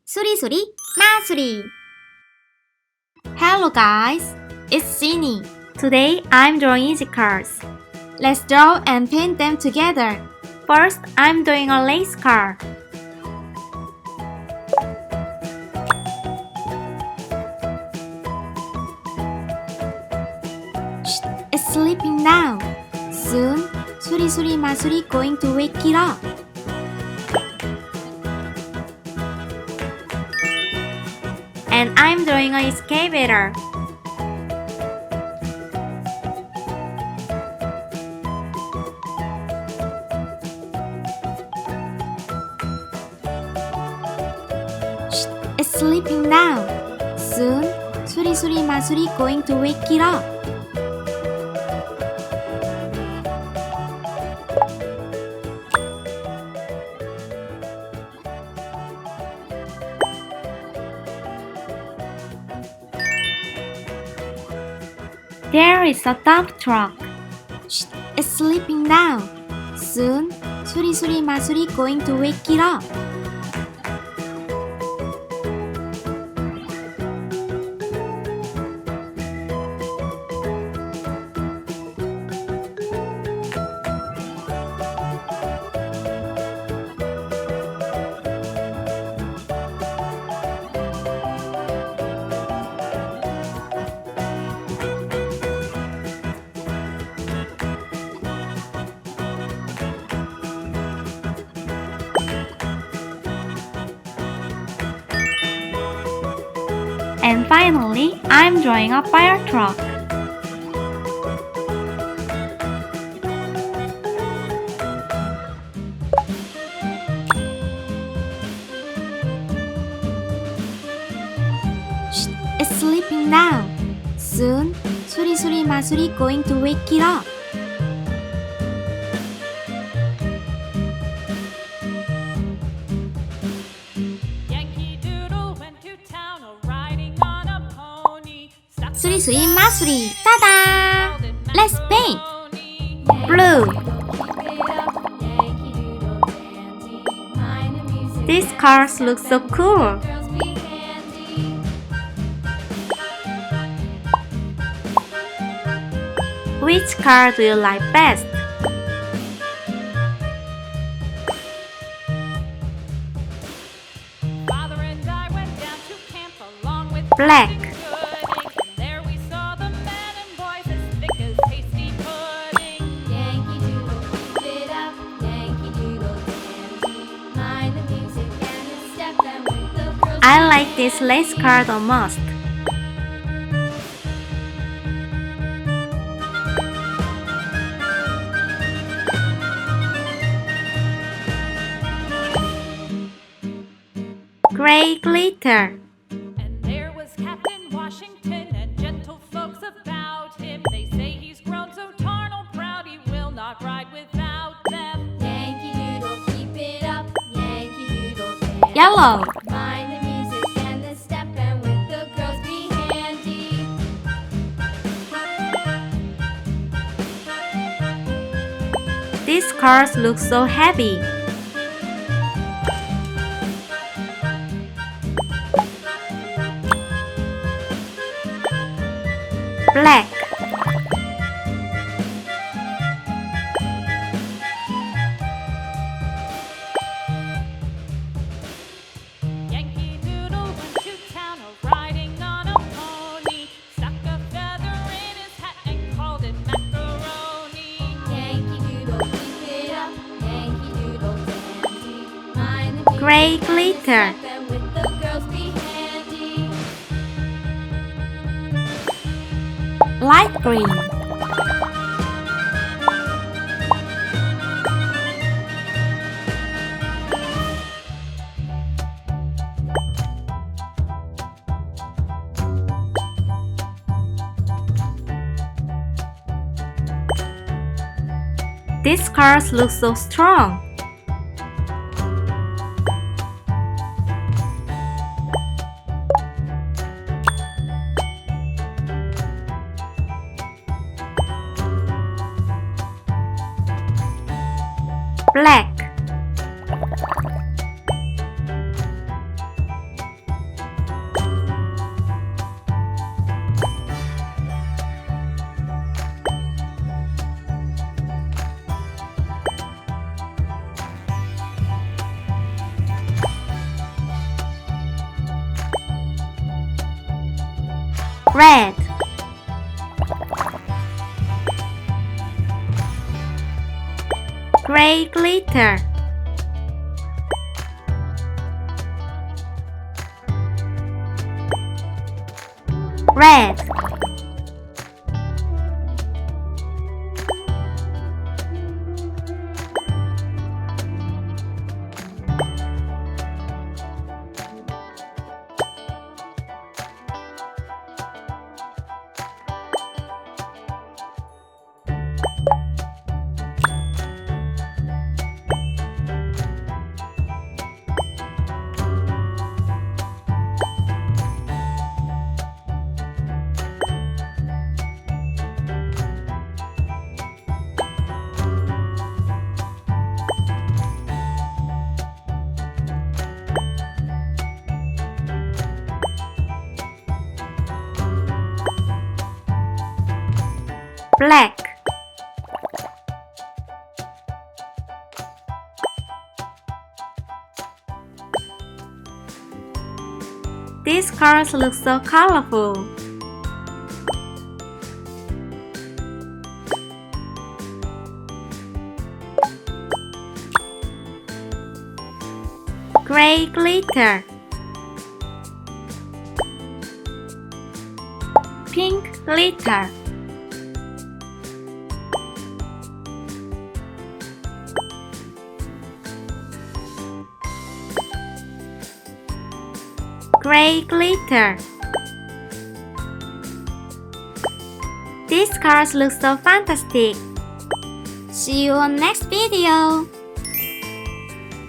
수리수리 마수리. Hello guys, it's Jeannie. Today I'm drawing easy cars. Let's draw and paint them together. First, I'm doing a race car. Shh, it's sleeping now. Soon, 수리수리 마수리 going to wake it up. And I'm drawing an excavator. Shh, it's sleeping now. Soon, 수리수리 마수리 going to wake it up. There is a dump truck. Shh, it's sleeping now. Soon, 수리수리 마수리 going to wake it up. And finally, I'm drawing a fire truck. Shh, it's sleeping now. Soon, 수리수리 마수리 going to wake it up. 수리수리 마수리 따다! Let's paint! Blue. These cars look so cool. Which car do you like best? Black. I like this lace car the most. Gray glitter. And there was Captain Washington and gentle folks about him. They say he's grown so tarnal proud he will not ride without them. Yankee Doodle, keep it up. Yankee Doodle, dance. Yellow. Mind the music and the step, and with the girls be handy. These cars look so heavy. Black. Yankee Doodle went to town riding on a pony. Stuck a feather in his hat and called it macaroni. Yankee Doodle, keep it up. Yankee Doodle, dandy. Mind the music Gray and the glitter. step, and with the girls be handy. Light green. These cars look so strong. Black. Red. Gray glitter. Red. Black. These cars look so colorful. Gray glitter. Pink glitter. Gray glitter. These cars look so fantastic. See you on next video.